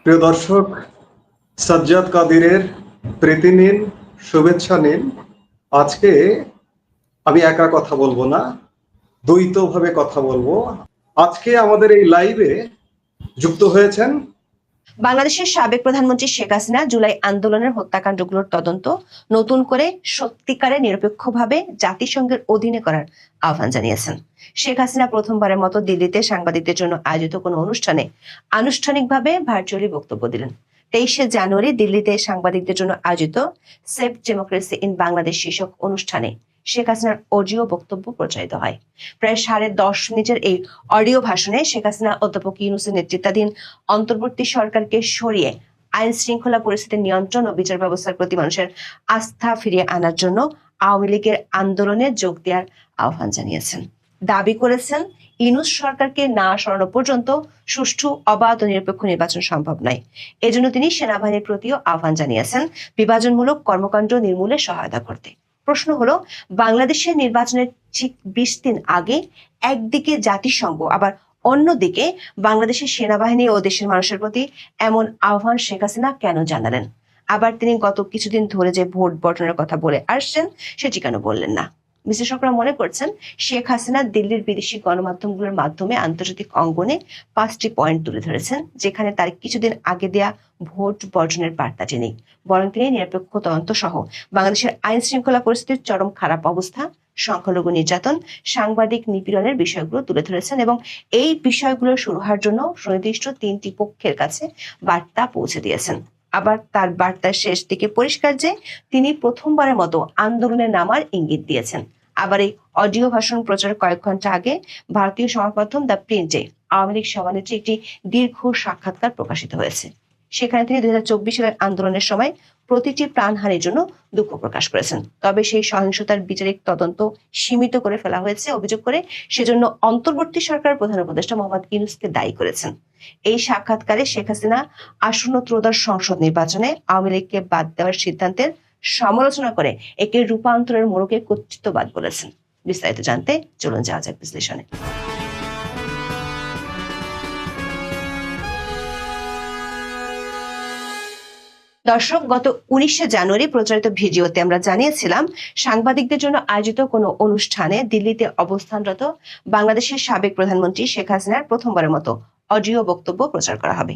প্রিয় দর্শক, সাজ্জাদ কাদিরের প্রীতি নিন, শুভেচ্ছা নিন। আজকে আমি একা কথা বলবো না, দ্বৈতভাবে কথা বলবো। আজকে আমাদের এই লাইভে যুক্ত হয়েছেন বাংলাদেশের সাবেক প্রধানমন্ত্রী শেখ হাসিনা জুলাই আন্দোলনের হত্যাকাণ্ডগুলোর তদন্ত নতুন করে সত্যিকারে নিরপেক্ষভাবে জাতিসংঘের অধীনে করার আহ্বান জানিয়েছেন। শেখ হাসিনা প্রথমবারের মতো দিল্লিতে সাংবাদিকদের জন্য আয়োজিত কোনো অনুষ্ঠানে আনুষ্ঠানিকভাবে ভার্চুয়ালি বক্তব্য দিলেন। 23শে জানুয়ারি দিল্লিতে সাংবাদিকদের জন্য আয়োজিত সেভ ডেমোক্রেসি ইন বাংলাদেশ শীর্ষক অনুষ্ঠানে শেখ হাসিনার অডিও বক্তব্য প্রচারিত হয়। প্রায় 10.5 মিনিটের এই অডিও ভাষণে শেখ হাসিনা অধ্যাপক ইউনূসের নেতৃত্বাধীন অন্তর্বর্তী সরকারকে সরিয়ে আইন শৃঙ্খলা পরিস্থিতির নিয়ন্ত্রণ ও বিচার ব্যবস্থার প্রতি মানুষের আস্থা ফিরিয়ে আনার জন্য আওয়ামী লীগের আন্দোলনে যোগ দেওয়ার আহ্বান জানিয়েছেন। দাবি করেছেন, ইউনূস সরকারকে না সরানো পর্যন্ত সুষ্ঠু, অবাধ ও নিরপেক্ষ নির্বাচন সম্ভব নয়। এজন্য তিনি সেনাবাহিনীর প্রতিও আহ্বান জানিয়েছেন বিভাজনমূলক কর্মকাণ্ড নির্মূলে সহায়তা করতে। প্রশ্ন হলো, বাংলাদেশের নির্বাচনের ঠিক 20 দিন আগে একদিকে জাতিসংঘ, আবার অন্যদিকে বাংলাদেশের সেনাবাহিনী ও দেশের মানুষের প্রতি এমন আহ্বান শেখ হাসিনা কেন জানালেন? আবার তিনি গত কিছুদিন ধরে যে ভোট বর্জনের কথা বলে আসছেন সেটি কেন বললেন না? বিশ্লেষকরা মনে করছেন, শেখ হাসিনা দিল্লির বিদেশি গণমাধ্যমগুলোর মাধ্যমে আন্তর্জাতিক অঙ্গনে 5টি পয়েন্ট তুলে ধরেছেন, যেখানে তার কিছুদিন আগে দেয়া ভোট বর্জনের বার্তাটি নেই। বরং তিনি নিরপেক্ষ তদন্ত সহ বাংলাদেশের আইন শৃঙ্খলা পরিস্থিতির চরম খারাপ অবস্থা, সংখ্যালঘু নির্যাতন, সাংবাদিক নিপীড়নের বিষয়গুলো তুলে ধরেছেন এবং এই বিষয়গুলো শুরু হওয়ার জন্য সুনির্দিষ্ট 3টি পক্ষের কাছে বার্তা পৌঁছে দিয়েছেন। আবার তার বার্তার শেষ দিকে পরিষ্কার যে তিনি প্রথমবারের মতো আন্দোলনে নামার ইঙ্গিত দিয়েছেন। আবার এই অডিও ভাষণ প্রচার কয়েক ঘন্টা আগে ভারতীয় সংবাদমাধ্যম দ্য প্রিন্টে আওয়ামী লীগ সভানেত্রী একটি দীর্ঘ সাক্ষাৎকার প্রকাশিত হয়েছে। সেখানে তিনি 2024 সালের আন্দোলনের সময় প্রতিটি প্রাণহানির জন্য দুঃখ প্রকাশ করেছেন। তবে সেই সহিংসতার বিচারিক তদন্ত সীমিত করে ফেলা হয়েছে অভিযোগ করে সেজন্য অন্তর্বর্তী সরকারের প্রধান উপদেষ্টা মোহাম্মদ ইউনূসকে দায়ী করেছেন। এই সাক্ষাৎকারে শেখ হাসিনা আসন্ন ত্রয়োদশ সংসদ নির্বাচনে আওয়ামী লীগকে বাদ দেওয়ার সিদ্ধান্তের সমালোচনা করে একে রূপান্তরের মোড়কে কর্তৃত্ববাদ বলেছেন। বিস্তারিত জানতে চলুন যাওয়া যাক বিশ্লেষণে। দর্শক, গত 19শে জানুয়ারি প্রচারিত ভিডিওতে আমরা জানিয়েছিলাম, সাংবাদিকদের জন্য আয়োজিত কোনো অনুষ্ঠানে দিল্লিতে অবস্থানরত বাংলাদেশের সাবেক প্রধানমন্ত্রী শেখ হাসিনার প্রথমবারের মতো অডিও বক্তব্য প্রচার করা হবে।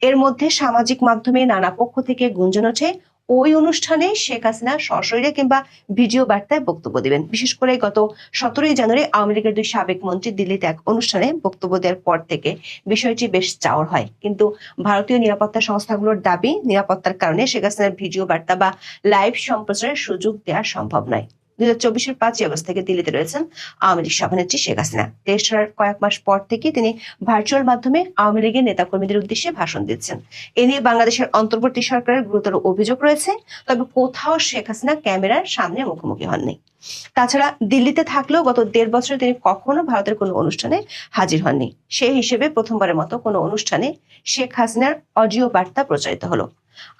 এর মধ্যে সামাজিক মাধ্যমে নানা পক্ষ থেকে গুঞ্জন ওঠে ওই অনুষ্ঠানে শেখ হাসিনা সশরীরে কিংবা ভিডিও বার্তায় বক্তব্য দিবেন। বিশেষ করে গত 17ই জানুয়ারি আওয়ামী লীগের 2 সাবেক মন্ত্রী দিল্লিতে এক অনুষ্ঠানে বক্তব্য দেওয়ার পর থেকে বিষয়টি বেশ চাওয়ার হয়। কিন্তু ভারতীয় নিরাপত্তা সংস্থাগুলোর দাবি, নিরাপত্তার কারণে শেখ হাসিনার ভিডিও বার্তা বা লাইভ সম্প্রচারের সুযোগ দেওয়া সম্ভব নয়। 2024 5ই আগস্ট থেকে দিল্লিতে রয়েছেন আওয়ামী লীগ সভানেত্রী শেখ হাসিনা। দেশ ছাড়ার কয়েক মাস পর থেকে তিনি ভার্চুয়াল মাধ্যমে আওয়ামী লীগের নেতাকর্মীদের উদ্দেশ্যে ভাষণ দিচ্ছেন। এ নিয়ে বাংলাদেশের অন্তর্বর্তী সরকারের গুরুতর অভিযোগ রয়েছে, তবে কোথাও শেখ হাসিনা ক্যামেরার সামনে মুখোমুখি হননি। তাছাড়া দিল্লিতে থাকলেও গত 1.5 বছরে তিনি কখনো ভারতের কোনো অনুষ্ঠানে হাজির হননি। সেই হিসেবে প্রথমবারের মতো কোনো অনুষ্ঠানে শেখ হাসিনার অডিও বার্তা প্রচারিত হলো।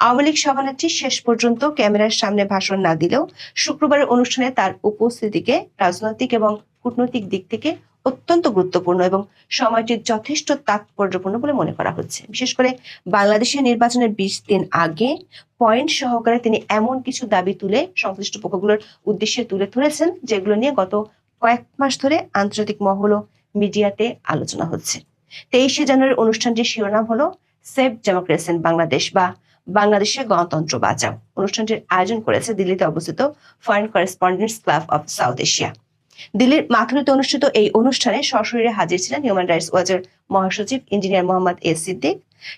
আওয়ামী লীগ সভানেত্রী শেষ পর্যন্ত ক্যামেরার সামনে ভাষণ না দিলেও শুক্রবারের অনুষ্ঠানে তার উপস্থিতিকে রাজনৈতিক এবং কূটনৈতিক দিক থেকে অত্যন্ত গুরুত্বপূর্ণ এবং সময়টি যথেষ্ট তাৎপর্যপূর্ণ বলে মনে করা হচ্ছে। বিশেষ করে বাংলাদেশের নির্বাচনের 20 দিন আগে পয়েন্ট সহকারে তিনি এমন কিছু দাবি তুলে সংশ্লিষ্ট পক্ষগুলোর উদ্দেশ্যে তুলে ধরেছেন, যেগুলো নিয়ে গত কয়েক মাস ধরে আন্তর্জাতিক মহল ও মিডিয়াতে আলোচনা হচ্ছে। 23শে জানুয়ারির অনুষ্ঠানটির শিরোনাম হলো সেভ ডেমোক্রেসি ইন বাংলাদেশ বা বাংলাদেশের গণতন্ত্র বাঁচাও। অনুষ্ঠানটির আয়োজন করেছে দিল্লিতে অবস্থিত foreign correspondents club of south Asia. দিল্লির মাথুরিতে অনুষ্ঠিত এই অনুষ্ঠানে সশরীরে হাজির ছিলেন হিউম্যান রাইটস ওয়াচের মহাসচিব ইঞ্জিনিয়ার মোহাম্মদ এ সিদ্দিক,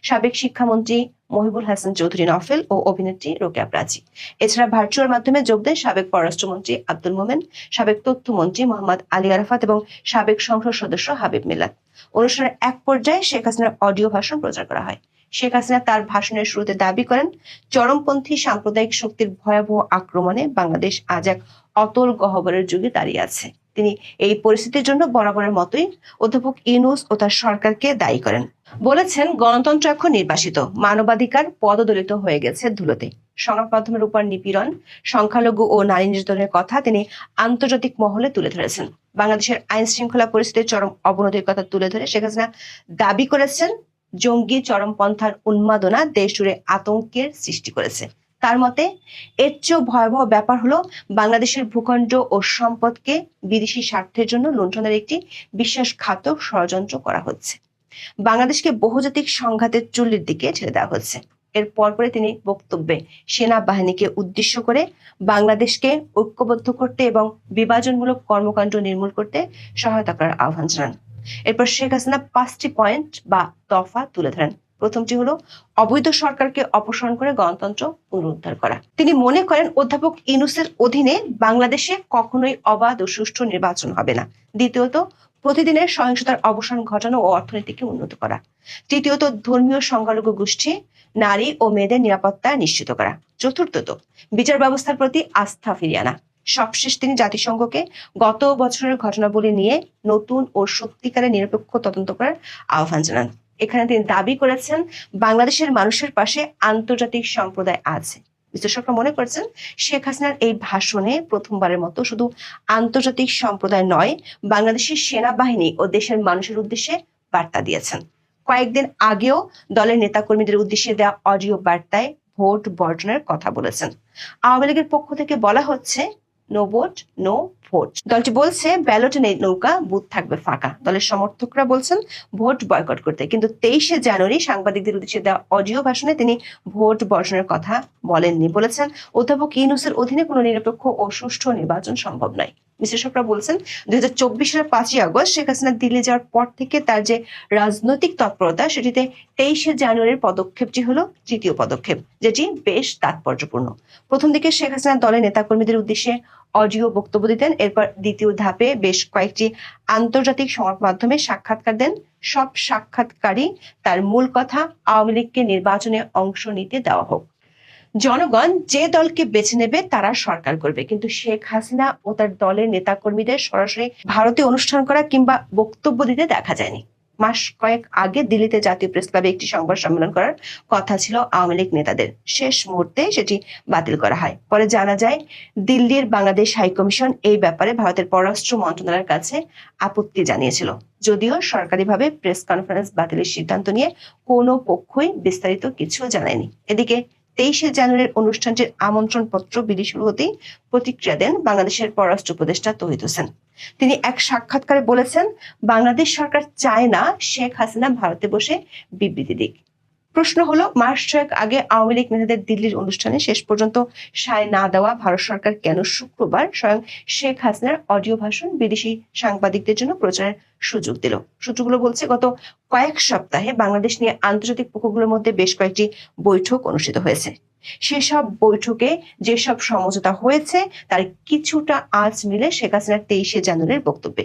সাবেক শিক্ষামন্ত্রী মহিবুল হাসান চৌধুরী নফেল ও অভিনেত্রী রোকেয়া প্রাচী। এছাড়া ভার্চুয়াল মাধ্যমে যোগ দেন সাবেক পররাষ্ট্রমন্ত্রী আব্দুল মোমেন, সাবেক তথ্যমন্ত্রী মোহাম্মদ আলী আরাফাত এবং সাবেক সংসদ সদস্য হাবিব মিল্লাত। অনুষ্ঠানের এক পর্যায়ে শেখ হাসিনার অডিও ভাষণ প্রচার করা হয়। শেখ হাসিনা তার ভাষণের শুরুতে দাবি করেন, চরমপন্থী সাম্প্রদায়িক শক্তির ভয়াবহ আক্রমণে বাংলাদেশ আজ এক অতল গহ্বরের যুগে দাঁড়িয়ে আছে। তিনি এই পরিস্থিতির জন্য বরাবরের মতোই অধ্যাপক ইউনূস ও তার সরকারকে দায়ী করেন। বলেছেন, গণতন্ত্র এখন নির্বাসিত, মানবাধিকার পদদলিত হয়ে গেছে ধুলোতে। সংবাদ মাধ্যমের উপর নিপীড়ন, সংখ্যালঘু ও নারী নির্যাতনের কথা তিনি আন্তর্জাতিক মহলে তুলে ধরেছেন। বাংলাদেশের আইন শৃঙ্খলা পরিস্থিতির চরম অবনতির কথা তুলে ধরে শেখ হাসিনা দাবি করেছেন, জঙ্গি চরমপন্থার উন্মাদনা দেশ জুড়ে আতঙ্কের সৃষ্টি করেছে। তার মতে এর চেয়েও ভয়াবহ ব্যাপার হলো বাংলাদেশের ভূখণ্ড ও সম্পদকে বিদেশি স্বার্থের জন্য লুণ্ঠনের একটি বিশ্বাসঘাতক ষড়যন্ত্র করা হচ্ছে। বাংলাদেশকে বহুজাতিক সংঘাতের চুল্লির দিকে ঠেলে দেওয়া হচ্ছে। এর পরপরে তিনি বক্তব্যে সেনাবাহিনীকে উদ্দেশ্য করে বাংলাদেশকে ঐক্যবদ্ধ করতে এবং বিভাজনমূলক কর্মকাণ্ড নির্মূল করতে সহায়তা করার আহ্বান জানান। এরপর শেখ হাসিনা 5টি পয়েন্ট বা দফা তুলে ধরেন। প্রথমটি হলো অবৈধ সরকারকে অপসারণ করে গণতন্ত্র পুনরুদ্ধার করা। তিনি মনে করেন অধ্যাপক ইউনূসের অধীনে বাংলাদেশে কখনোই অবাধ ও সুষ্ঠু নির্বাচন হবে না। দ্বিতীয়ত, প্রতিদিনের সহিংসতার অবসান ঘটানো ও অর্থনীতিকে উন্নত করা। তৃতীয়ত, ধর্মীয় সংখ্যালঘু গোষ্ঠী, নারী ও মেয়েদের নিরাপত্তা নিশ্চিত করা। চতুর্থত, বিচার ব্যবস্থার প্রতি আস্থা ফিরিয়ে আনা। সবশেষ তিনি জাতিসংঘকে গত বছরের ঘটনাবলী নিয়ে নতুন ও সত্যিকারের নিরপেক্ষ তদন্ত করার আহ্বান জানান। এখানে তিনি দাবি করেছেন বাংলাদেশের মানুষের পাশে আন্তর্জাতিক সম্প্রদায় আছে। বিশ্লেষকরা মনে করছেন শেখ হাসিনার এই ভাষণে প্রথমবারের মতো শুধু আন্তর্জাতিক সম্প্রদায় নয়, বাংলাদেশের সেনাবাহিনী ও দেশের মানুষের উদ্দেশ্যে বার্তা দিয়েছেন। কয়েকদিন আগেও দলের নেতাকর্মীদের উদ্দেশ্যে দেওয়া অডিও বার্তায় ভোট বর্জনের কথা বলেছেন। আওয়ামী লীগের পক্ষ থেকে বলা হচ্ছে নো ভোট নো ভোট। দলটি বলছে ব্যালটে নেই নৌকা, বুথ থাকবে ফাঁকা। দলের সমর্থকরা বলছেন ভোট বয়কট করতে, কিন্তু 23শে জানুয়ারি সাংবাদিকদের উদ্দেশ্যে দেওয়া অডিও ভাষণে তিনি ভোট বর্জনের কথা বলেননি। বলেছেন অধ্যাপক ইউনূসের অধীনে কোনো নিরপেক্ষ ও সুষ্ঠু নির্বাচন সম্ভব নয়। বিশ্লেষকরা বলছেন 2024 সালের 5ই আগস্ট শেখ হাসিনা দিল্লি যাওয়ার পর থেকে তার যে রাজনৈতিক তৎপরতা, সেটিতে 23শে জানুয়ারির পদক্ষেপটি হলো তৃতীয় পদক্ষেপ, যেটি বেশ তাৎপর্যপূর্ণ। প্রথম দিকে শেখ হাসিনা দলের নেতাকর্মীদের উদ্দেশ্যে অডিও বক্তব্য দিতেন। এরপর দ্বিতীয় ধাপে বেশ কয়েকটি আন্তর্জাতিক সংবাদ মাধ্যমে সাক্ষাৎকার দেন। সব সাক্ষাৎকারই তার মূল কথা, আওয়ামী লীগকে নির্বাচনে অংশ নিতে দেওয়া হোক। জনগণ যে দলকে বেছে নেবে তারা সরকার করবে, কিন্তু শেখ হাসিনা ও তার দলের নেতাকর্মীদের সরাসরি ভারতে অনুষ্ঠান করা কিংবা বক্তব্য দিতে দেখা যায়নি। মাস কয়েক আগে দিল্লিতে জাতীয় প্রেস ক্লাবে একটি সংবাদ সম্মেলন করার কথা ছিল আওয়ামী লীগ নেতাদের। শেষ মুহূর্তে সেটি বাতিল করা হয়। পরে জানা যায় দিল্লির বাংলাদেশ হাইকমিশন এই ব্যাপারে ভারতের পররাষ্ট্র মন্ত্রণালয়ের কাছে আপত্তি জানিয়েছিল, যদিও সরকারিভাবে প্রেস কনফারেন্স বাতিলের সিদ্ধান্ত নিয়ে কোনো পক্ষই বিস্তারিত কিছু জানায়নি। এদিকে 23শে জানুয়ারির অনুষ্ঠানটির আমন্ত্রণ পত্র বিলি শুরু হতেই প্রতিক্রিয়া দেন বাংলাদেশের পররাষ্ট্র উপদেষ্টা তৌহিদ হোসেন। তিনি এক সাক্ষাৎকারে বলেছেন বাংলাদেশ সরকার চায় না শেখ হাসিনা ভারতে বসে বিবৃতি দিক। প্রশ্ন হলো, মাস 6 আগে আওয়ামী লীগ নেতাদের দিল্লির অনুষ্ঠানে শেষ পর্যন্ত সায় না দেওয়া ভারত সরকার কেন শুক্রবার স্বয়ং শেখ হাসিনার অডিও ভাষণ বিদেশি সাংবাদিকদের জন্য প্রচারের সুযোগ দিল? সূত্রগুলো বলছে গত কয়েক সপ্তাহে বাংলাদেশ নিয়ে আন্তর্জাতিক পক্ষগুলোর মধ্যে বেশ কয়েকটি বৈঠক অনুষ্ঠিত হয়েছে। সেসব বৈঠকে যেসব সমঝোতা হয়েছে তার কিছুটা আঁচ মিলে শেখ হাসিনার 23শে জানুয়ারির বক্তব্যে,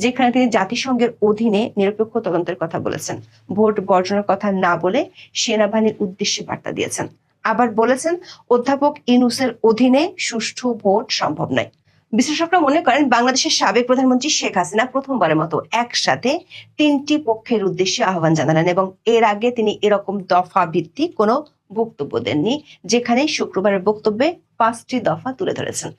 যেখানে তিনি জাতিসংঘের অধীনে নিরপেক্ষ তদন্তের কথা বলেছেন, ভোট বর্জনের কথা না বলে সেনাবাহিনীর উদ্দেশ্যে বার্তা দিয়েছেন। আবার বলেছেন অধ্যাপক ইউনূসের অধীনে সুষ্ঠু ভোট সম্ভব নয়। বিশ্লেষকরা মনে করেন বাংলাদেশের সাবেক প্রধানমন্ত্রী শেখ হাসিনা প্রথমবারের মতো একসাথে 3টি পক্ষের উদ্দেশ্যে আহ্বান জানালেন এবং এর আগে তিনি এরকম দফা ভিত্তিক কোনো বক্তব্য দেননি, যেখানে শুক্রবারের বক্তব্যে 5টি দফা তুলে ধরেছেন।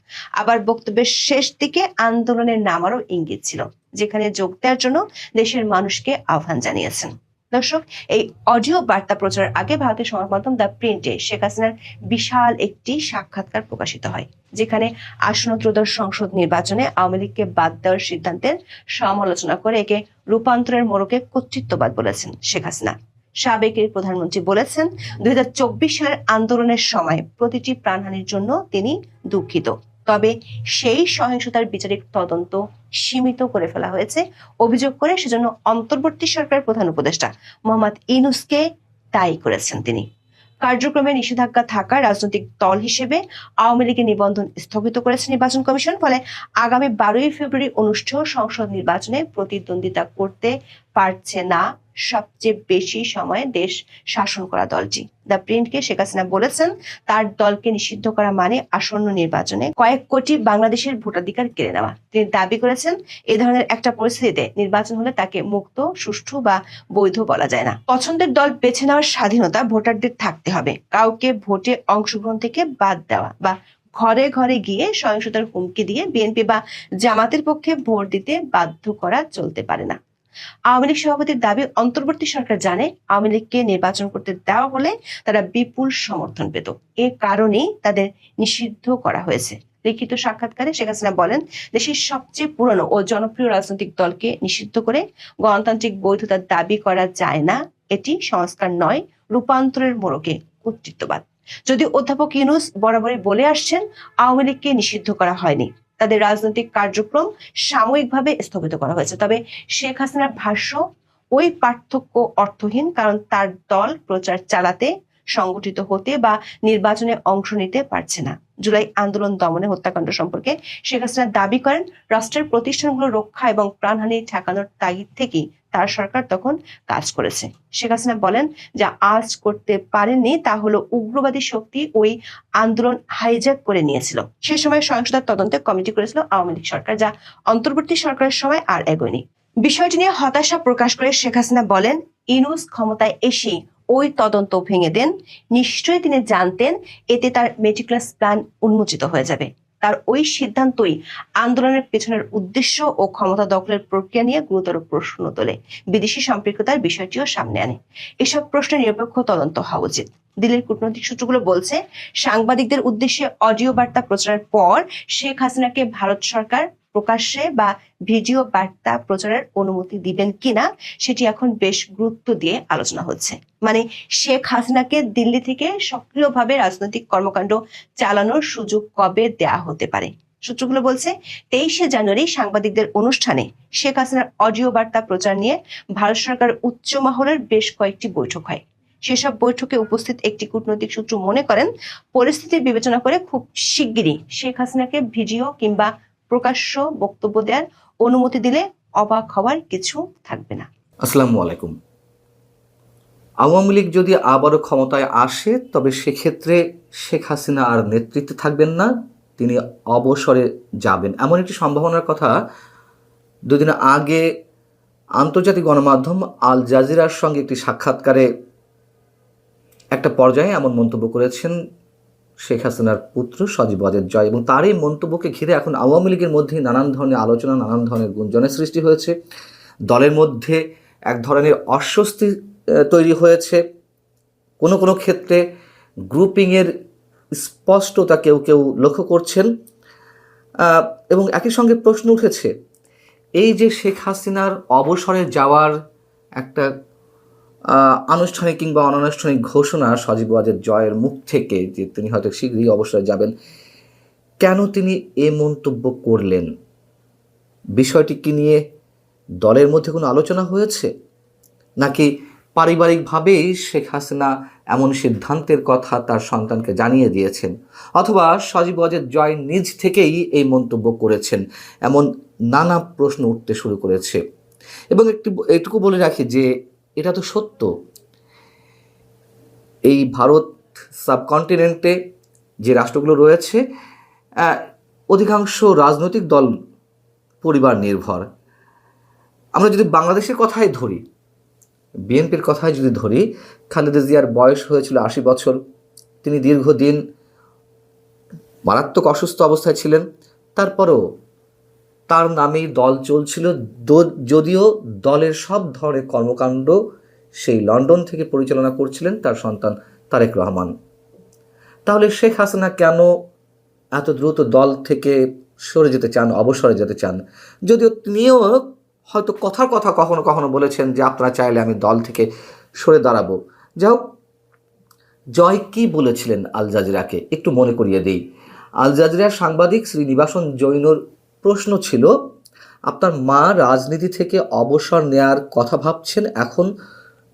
আবার বক্তব্যের শেষ দিকে আন্দোলনের নামারও ইঙ্গিত ছিল, যেখানে যোগ দেওয়ার জন্য দেশের মানুষকে আহ্বান জানিয়েছেন। দর্শক, এই অডিও বার্তা প্রচারের আগে ভারতের সংবাদ মাধ্যম দ্য প্রিন্টে শেখ হাসিনার বিশাল একটি সাক্ষাৎকার প্রকাশিত হয়, যেখানে আসন্ন ত্রয়োদশ সংসদ নির্বাচনে আওয়ামী লীগকে বাদ দেওয়ার সিদ্ধান্তের সমালোচনা করে একে রূপান্তরের মোড়কে কর্তৃত্ববাদ বলেছেন শেখ হাসিনা। সাবেক প্রধানমন্ত্রী বলেছেন 2024 সালের আন্দোলনের সময় প্রতিটি প্রাণহানির জন্য তিনি দুঃখিত, তবে সেই সহিংসতার বিচারিক তদন্ত সীমিত করে ফেলা হয়েছে অভিযোগ করে সেজন্য অন্তর্বর্তী সরকারের প্রধান উপদেষ্টা মোহাম্মদ ইউনূসকে দায়ী করেছেন তিনি। কার্যক্রমে নিষেধাজ্ঞা থাকা রাজনৈতিক দল হিসেবে আওয়ামী লীগের নিবন্ধন স্থগিত করেছে নির্বাচন কমিশন। ফলে আগামী 12ই ফেব্রুয়ারি অনুষ্ঠেয় সংসদ নির্বাচনে প্রতিদ্বন্দ্বিতা করতে পারছে না সবচেয়ে বেশি সময় দেশ শাসন করা দলটি। দ্য প্রিন্টকে শেখ হাসিনা বলেছেন তার দলকে নিষিদ্ধ করা মানে আসন্ন নির্বাচনে কয়েক কোটি বাংলাদেশের ভোটাধিকার কেড়ে নেওয়া। তিনি দাবি করেছেন এ ধরনের একটা পরিস্থিতিতে নির্বাচন হলে তাকে মুক্ত, সুষ্ঠু বা বৈধ বলা যায় না। পছন্দের দল বেছে নেওয়ার স্বাধীনতা ভোটারদের থাকতে হবে। কাউকে ভোটে অংশগ্রহণ থেকে বাদ দেওয়া বা ঘরে ঘরে গিয়ে সহিংসতার হুমকি দিয়ে বিএনপি বা জামাতের পক্ষে ভোট দিতে বাধ্য করা চলতে পারে না। আওয়ামী লীগ সভাপতির দাবি, অন্তর্বর্তী সরকার জানে আওয়ামী লীগকে নির্বাচন করতে দেওয়া হলে তারা বিপুল সমর্থন পেত, এ কারণেই তাদের নিষিদ্ধ করা হয়েছে। লিখিত সাক্ষাৎকারে শেখ হাসিনা বলেন, দেশের সবচেয়ে পুরনো ও জনপ্রিয় রাজনৈতিক দলকে নিষিদ্ধ করে গণতান্ত্রিক বৈধতার দাবি করা যায় না। এটি সংস্কার নয়, রূপান্তরের মোড়কে কর্তৃত্ববাদ। যদি অধ্যাপক ইউনূস বরাবরই বলে আসছেন আওয়ামী লীগকে নিষিদ্ধ করা হয়নি, তাদের রাজনৈতিক কার্যক্রম সাময়িকভাবে স্থগিত করা হয়েছে, তবে শেখ হাসিনার ভাষ্য ওই পার্থক্য অর্থহীন, কারণ তার দল প্রচার চালাতে, সংগঠিত হতে বা নির্বাচনে অংশ নিতে পারছে না। জুলাই আন্দোলন দমনে হত্যাকাণ্ড সম্পর্কে শেখ হাসিনা দাবি করেন, রাষ্ট্রের প্রতিষ্ঠানগুলো রক্ষা এবং প্রাণহানি ঠেকানোর তাগিদ থেকেই তার সরকার তখন কাজ করেছে। শেখ হাসিনা বলেন, যা আজ করতে পারেননি তা হলো উগ্রবাদী শক্তি ওই আন্দোলন হাইজ্যাক করে নিয়েছিল। সে সময় সহিংসতার তদন্তে কমিটি করেছিল আওয়ামী লীগ সরকার, যা অন্তর্বর্তী সরকারের সময় আর এগোয়নি। বিষয়টি নিয়ে হতাশা প্রকাশ করে শেখ হাসিনা বলেন, ইউনূস ক্ষমতায় এসে ওই তদন্ত ভেঙে দেন। নিশ্চয়ই তিনি জানতেন এতে তার মেটিকুলাস প্ল্যান উন্মোচিত হয়ে যাবে। তার ওই সিদ্ধান্তই আন্দোলনের পেছনের উদ্দেশ্য ও ক্ষমতা দখলের প্রক্রিয়া নিয়ে গুরুতর প্রশ্ন তোলে, বিদেশি সম্পৃক্ততার বিষয়টিও সামনে আনে। এসব প্রশ্নের নিরপেক্ষ তদন্ত হওয়া উচিত। দিল্লির কূটনৈতিক সূত্রগুলো বলছে, সাংবাদিকদের উদ্দেশ্যে অডিও বার্তা প্রচারের পর শেখ হাসিনাকে ভারত সরকার প্রকাশ্যে বা ভিডিও বার্তা প্রচারের অনুমতি দিবেন কিনা সেটি এখন বেশ গুরুত্ব দিয়ে আলোচনা হচ্ছে। মানে শেখ হাসিনাকে দিল্লি থেকে সক্রিয়ভাবে রাজনৈতিক কর্মকাণ্ড চালানোর সুযোগ কবে দেয়া হতে পারে। সূত্রগুলো বলছে, 23শে জানুয়ারি সাংবাদিকদের অনুষ্ঠানে শেখ হাসিনার অডিও বার্তা প্রচার নিয়ে ভারত সরকার উচ্চ মহলের বেশ কয়েকটি বৈঠক হয়। সেসব বৈঠকে উপস্থিত একটি কূটনৈতিক সূত্র মনে করেন, পরিস্থিতি বিবেচনা করে খুব শিগগিরই শেখ হাসিনাকে ভিডিও কিংবা প্রকাশ্য বক্তব্য দেওয়ার অনুমতি দিলে অবাক হওয়ার কিছু থাকবে না। আসসালামু আলাইকুম। আওয়ামী লীগ যদি আবারও ক্ষমতায় আসে, তবে সেক্ষেত্রে শেখ হাসিনা আর নেতৃত্বে থাকবেন না, তিনি অবসরে যাবেন, এমন একটি সম্ভাবনার কথা দুদিন আগে আন্তর্জাতিক গণমাধ্যম আল জাজিরার সঙ্গে একটি সাক্ষাৎকারে একটা পর্যায়ে এমন মন্তব্য করেছেন শেখ হাসিনার পুত্র সজীব ওয়াজেদ জয়, এবং তার এই মন্তব্যকে ঘিরে এখন আওয়ামী লীগের মধ্যে নানান ধরনের আলোচনা, নানান ধরনের গুঞ্জনের সৃষ্টি হয়েছে। দলের মধ্যে এক ধরনের অস্বস্তি তৈরি হয়েছে। কোনো কোনো ক্ষেত্রে গ্রুপিংয়ের স্পষ্টতা কেউ কেউ লক্ষ্য করছেন, এবং একই সঙ্গে প্রশ্ন উঠেছে, এই যে শেখ হাসিনার অবসরে যাওয়ার একটা আনুষ্ঠানিক কিংবা অনানুষ্ঠানিক ঘোষণা সজীব ওয়াজেদ জয়ের মুখ থেকে যে তিনি হয়তো শীঘ্রই অবসরে যাবেন, কেন তিনি এ মন্তব্য করলেন? বিষয়টি কি নিয়ে দলের মধ্যে কোনো আলোচনা হয়েছে, নাকি পারিবারিকভাবেই শেখ হাসিনা এমন সিদ্ধান্তের কথা তার সন্তানকে জানিয়ে দিয়েছেন, অথবা সজীব ওয়াজেদ জয় নিজ থেকেই এই মন্তব্য করেছেন? এমন নানা প্রশ্ন উঠতে শুরু করেছে। এবং এটুকু বলে রাখি যে এটা তো সত্য, এই ভারত সাবকন্টিনেন্টে যে রাষ্ট্রগুলো রয়েছে অধিকাংশ রাজনৈতিক দল পরিবার নির্ভর। আমরা যদি বাংলাদেশের কথাই ধরি, বিএনপির কথাই যদি ধরি, খালেদা জিয়ার বয়স হয়েছিল 80 বছর। তিনি দীর্ঘদিন মারাত্মক অসুস্থ অবস্থায় ছিলেন, তারপরেও তার নামেই দল চলছিল, যদিও দলের সব ধরনের কর্মকাণ্ড সেই লন্ডন থেকে পরিচালনা করছিলেন তার সন্তান তারেক রহমান। তাহলে শেখ হাসিনা কেন এত দ্রুত দল থেকে সরে যেতে চান, অবসরে যেতে চান? যদিও তিনিও হয়তো কথার কথা কখনো কখনো বলেছেন যে আপনারা চাইলে আমি দল থেকে সরে দাঁড়াবো। যাই হোক, জয় কি বলেছিলেন আল জাজিরাকে একটু মনে করিয়ে দিই। আল জাজিরার সাংবাদিক শ্রীনিবাসন জৈনর প্রশ্ন ছিল, আপনার মা রাজনীতি থেকে অবসর নেয়ার কথা ভাবছেন, এখন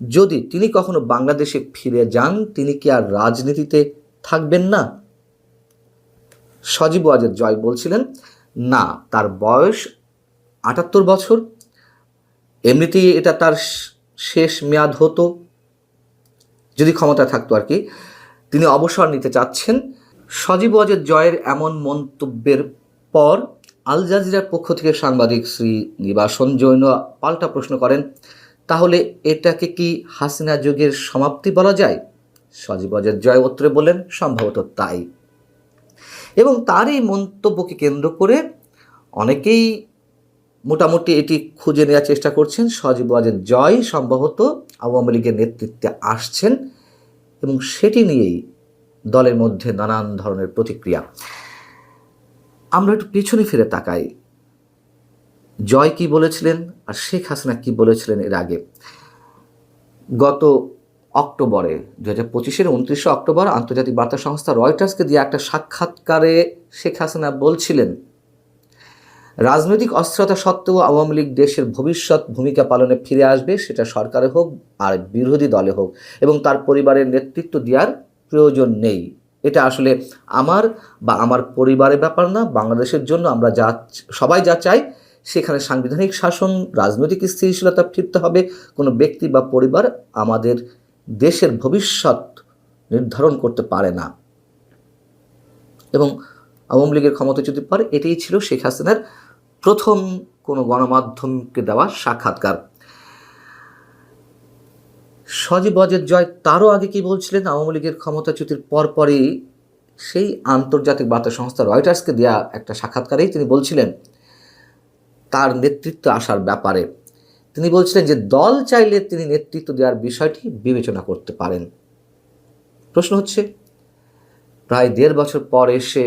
যদি তিনি কখনো বাংলাদেশে ফিরে যান, তিনি কি আর রাজনীতিতে থাকবেন না? সজীব ওয়াজেদ জয় বলছিলেন, না, তার বয়স 78 বছর, এমনিতেই এটা তার শেষ মেয়াদ হতো যদি ক্ষমতায় থাকতো আর কি। তিনি অবসর নিতে চাচ্ছেন। সজীব ওয়াজেদ জয়ের এমন মন্তব্যের পর আল জাজিরার পক্ষ থেকে সাংবাদিক শ্রী নিবাসন জৈন পাল্টা প্রশ্ন করেন, তাহলে এটাকে কি হাসিনা যুগের সমাপ্তি বলা যায়? সজীব ওয়াজেদ জয় উত্তরে বললেন, সম্ভবত তাই। এবং তার এই মন্তব্যকে কেন্দ্র করে অনেকেই মোটামুটি এটি খুঁজে নেওয়ার চেষ্টা করছেন সজীব ওয়াজেদ জয় সম্ভবত আওয়ামী লীগের নেতৃত্বে আসছেন, এবং সেটি নিয়েই দলের মধ্যে নানান ধরনের প্রতিক্রিয়া। আমরা একটু পেছনে ফিরে তাকাই, জয় কি বলেছিলেন আর শেখ হাসিনা কি বলেছিলেন এর আগে। গত অক্টোবরে 2025-এর 29 অক্টোবর আন্তর্জাতিক বার্তা সংস্থা রয়টার্সকে দিয়ে একটা সাক্ষাৎকারে শেখ হাসিনা বলছিলেন, রাজনৈতিক অস্থিরতা সত্ত্বেও আওয়ামী লীগ দেশের ভবিষ্যৎ ভূমিকা পালনে ফিরে আসবে, সেটা সরকারে হোক আর বিরোধী দলে হোক, এবং তার পরিবারের নেতৃত্ব দেওয়ার প্রয়োজন নেই। এটা আসলে আমার বা আমার পরিবারের ব্যাপার না। বাংলাদেশের জন্য আমরা সবাই যা চাই সেখানে সাংবিধানিক শাসন, রাজনৈতিক স্থিতিশীলতা ফিরতে হবে। কোনো ব্যক্তি বা পরিবার আমাদের দেশের ভবিষ্যৎ নির্ধারণ করতে পারে না। এবং আওয়ামী লীগের ক্ষমতাচ্যুতির পর এটাই ছিল শেখ হাসিনার প্রথম কোনো গণমাধ্যমকে দেওয়া সাক্ষাৎকার। সজীব ওয়াজেদ জয় তারও আগে কি বলছিলেন, আওয়ামী লীগের ক্ষমতাচ্যুতির পরপরই সেই আন্তর্জাতিক বার্তা সংস্থা রয়টার্সকে দেওয়া একটা সাক্ষাৎকারেই তিনি বলছিলেন তার নেতৃত্ব আসার ব্যাপারে। তিনি বলছিলেন যে দল চাইলে তিনি নেতৃত্ব দেওয়ার বিষয়টি বিবেচনা করতে পারেন। প্রশ্ন হচ্ছে, প্রায় 1.5 বছর পর এসে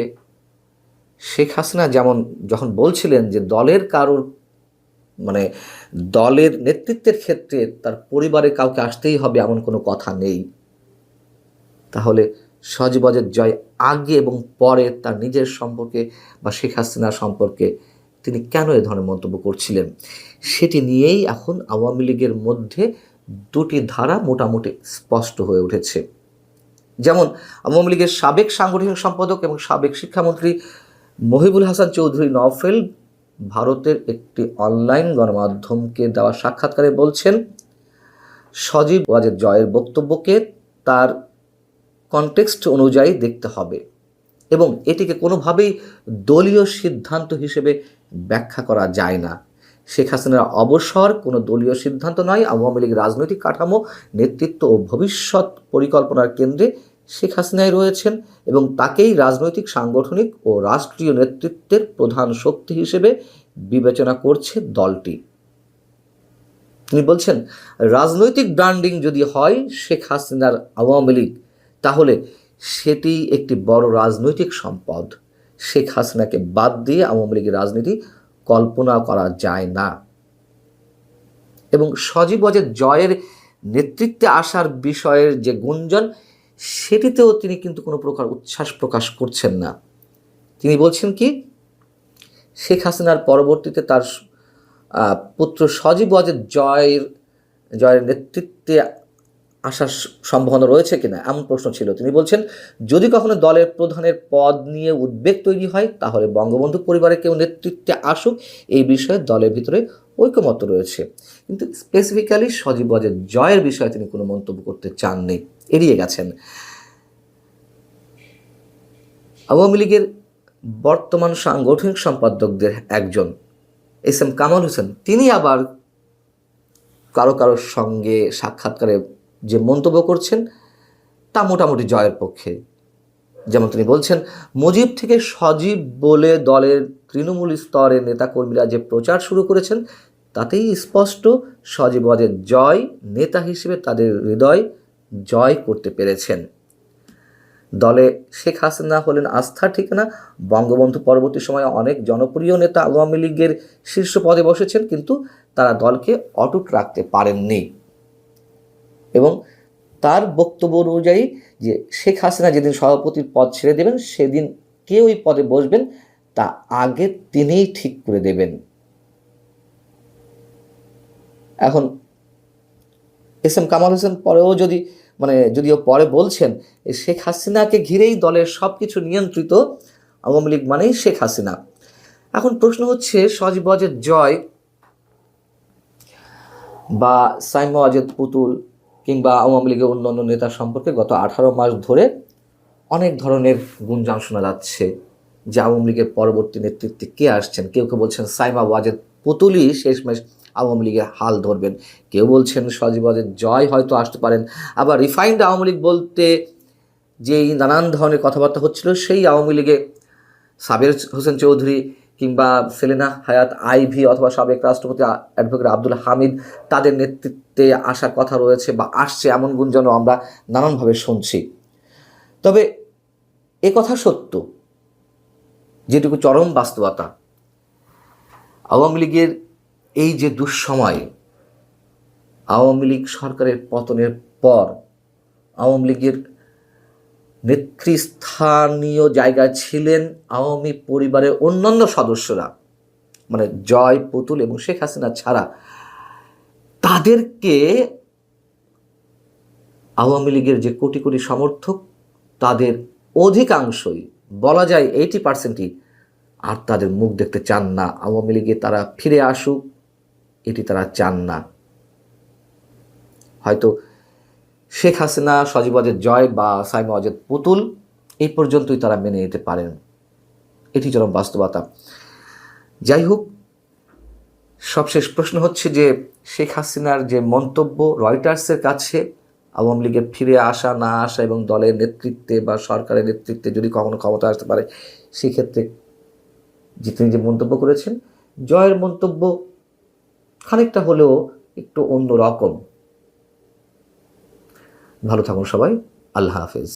শেখ হাসিনা যখন বলছিলেন যে দলের কারোর দলের নেতৃত্বের ক্ষেত্রে তার পরিবারের কাউকে আসতেই হবে এমন কোনো কথা নেই, তাহলে সজীব ওয়াজেদ জয় আগে এবং পরে তার নিজের সম্পর্কে বা শেখ হাসিনা সম্পর্কে তিনি কেন এ ধরনের মন্তব্য করছিলেন, সেটি নিয়েই এখন আওয়ামী লীগের মধ্যে দুটি ধারা মোটামুটি স্পষ্ট হয়ে উঠেছে। যেমন আওয়ামী লীগের সাবেক সাংগঠনিক সম্পাদক এবং সাবেক শিক্ষামন্ত্রী মহিবুল হাসান চৌধুরী নওফেল ভারতের একটি অনলাইন গণমাধ্যমকে দেওয়া সাক্ষাৎকারে বলছেন, সজীব ওয়াজেদ জয়ের বক্তব্যকে তার কনটেক্সট অনুযায়ী দেখতে হবে এবং এটিকে কোনোভাবেই দলীয় সিদ্ধান্ত হিসেবে ব্যাখ্যা করা যায় না। শেখ হাসিনার অবসর কোনো দলীয় সিদ্ধান্ত নয়। আওয়ামী লীগ রাজনৈতিক কাঠামো, নেতৃত্ব ও ভবিষ্যৎ পরিকল্পনার কেন্দ্রে শেখ হাসিনাই রয়েছেন এবং তাকেই রাজনৈতিক, সাংগঠনিক ও রাষ্ট্রীয় নেতৃত্বের প্রধান শক্তি হিসেবে বিবেচনা করছে দলটি। তিনি বলছেন, রাজনৈতিক ব্র্যান্ডিং যদি হয় শেখ হাসিনার আওয়ামী লীগ, তাহলে সেটি একটি বড় রাজনৈতিক সম্পদ। শেখ হাসিনাকে বাদ দিয়ে আওয়ামী লীগের রাজনীতি কল্পনা করা যায় না। এবং সজীব ওয়াজেদ জয়ের নেতৃত্বে আসার বিষয়ের যে গুঞ্জন, সেটিতেও তিনি কিন্তু কোনো প্রকার উচ্ছ্বাস প্রকাশ করছেন না। তিনি বলছেন কি, শেখ হাসিনার পরবর্তীতে তার পুত্র সজীব ওয়াজেদ জয়ের নেতৃত্বে আসার সম্ভাবনা রয়েছে কিনা এমন প্রশ্ন ছিল। তিনি বলছেন, যদি কখনো দলের প্রধানের পদ নিয়ে উদ্বেগ তৈরি হয় তাহলে বঙ্গবন্ধু পরিবারের কেউ নেতৃত্বে আসুক, এই বিষয়ে দলের ভিতরে ঐকমত্য রয়েছে। কিন্তু স্পেসিফিক্যালি সজীব ওয়াজেদ জয়ের বিষয়ে তিনি কোনো মন্তব্য করতে চাননি, এড়িয়ে গেছেন। আওয়ামী লীগের বর্তমান সাংগঠনিক সম্পাদকদের একজন এস এম কামাল হোসেন, তিনি আবার কারোর সঙ্গে সাক্ষাৎকারে যে মন্তব্য করছেন তা মোটামুটি জয়ের পক্ষে। যেমন তিনি বলছেন, মুজিব থেকে সজীব বলে দলের তৃণমূল স্তরের নেতাকর্মীরা যে প্রচার শুরু করেছেন তাতেই স্পষ্ট সজীব ওয়াজেদ জয় নেতা হিসেবে তাদের হৃদয় জয় করতে পেরেছেন। দলে শেখ হাসিনা হলেন আস্থার ঠিকানা। বঙ্গবন্ধু পরবর্তী সময়ে অনেক জনপ্রিয় নেতা আওয়ামী লীগের শীর্ষ পদে বসেছেন, কিন্তু তারা দলকে অটুট রাখতে পারেননি। এবং তার বক্তব্য অনুযায়ী যে শেখ হাসিনা যেদিন সভাপতির পদ ছেড়ে দেবেন সেদিন কে ওই পদে বসবেন তা আগে তিনিই ঠিক করে দেবেন। এখন এস এম কামাল হোসেন পরেও যদিও পরে বলছেন শেখ হাসিনাকে ঘিরেই দলের সব কিছু নিয়ন্ত্রিত, আওয়ামী লীগ মানেই শেখ হাসিনা। এখন প্রশ্ন হচ্ছে, সজীব ওয়াজেদ জয় বা সাইমা ওয়াজেদ পুতুল কিংবা আওয়ামী লীগের অন্যান্য নেতা সম্পর্কে গত 18 মাস ধরে অনেক ধরনের গুঞ্জন শোনা যাচ্ছে যে আওয়ামী লীগের পরবর্তী নেতৃত্বে কে আসছেন। কেউ বলছেন সাইমা ওয়াজেদ পুতুলই শেষমেশ আওয়ামী লীগের হাল ধরবেন, কেউ বলছেন সজীব ওয়াজেদ জয় হয়তো আসতে পারেন। আবার রিফাইন্ড আওয়ামী লীগ বলতে যেই নানান ধরনের কথাবার্তা হচ্ছিল, সেই আওয়ামী লীগে সাবের হোসেন চৌধুরী কিংবা সেলিনা হায়াত আইভি অথবা সাবেক রাষ্ট্রপতি অ্যাডভোকেট আব্দুল হামিদ তাদের নেতৃত্বে আসার কথা রয়েছে বা আসছে, এমন গুঞ্জনও আমরা নানানভাবে শুনছি। তবে এ কথা সত্য, যেটুকু চরম বাস্তবতা, আওয়ামী লীগের এই যে দুঃসময়, আওয়ামী লীগ সরকারের পতনের পর আওয়ামী লীগের নেতৃস্থানীয় জায়গায় ছিলেন আওয়ামী পরিবারের অন্যান্য সদস্যরা, মানে জয়, পুতুল এবং শেখ হাসিনা ছাড়া, তাদেরকে আওয়ামী লীগের যে কোটি কোটি সমর্থক, তাদের অধিকাংশই, বলা যায় 80%ই আর তাদের মুখ দেখতে চান না। আওয়ামী লীগে তারা ফিরে আসুক, এটি তারা চান না। হয়তো শেখ হাসিনা, সজীব ওয়াজেদ জয় বা সাইমা ওয়াজেদ পুতুল এই পর্যন্তই তারা মেনে নিতে পারেন, এটি চরম বাস্তবতা। যাই হোক, সবশেষ প্রশ্ন হচ্ছে যে শেখ হাসিনার যে মন্তব্য রয়টার্সের কাছে আওয়ামী লীগের ফিরে আসা না আসা এবং দলের নেতৃত্বে বা সরকারের নেতৃত্বে যদি কখনো ক্ষমতা আসতে পারে, সেক্ষেত্রে যে তিনি যে মন্তব্য করেছেন, জয়ের মন্তব্য খানিকটা হলেও একটু অন্য রকম। ভালো থাকুন সবাই, আল্লাহ হাফেজ।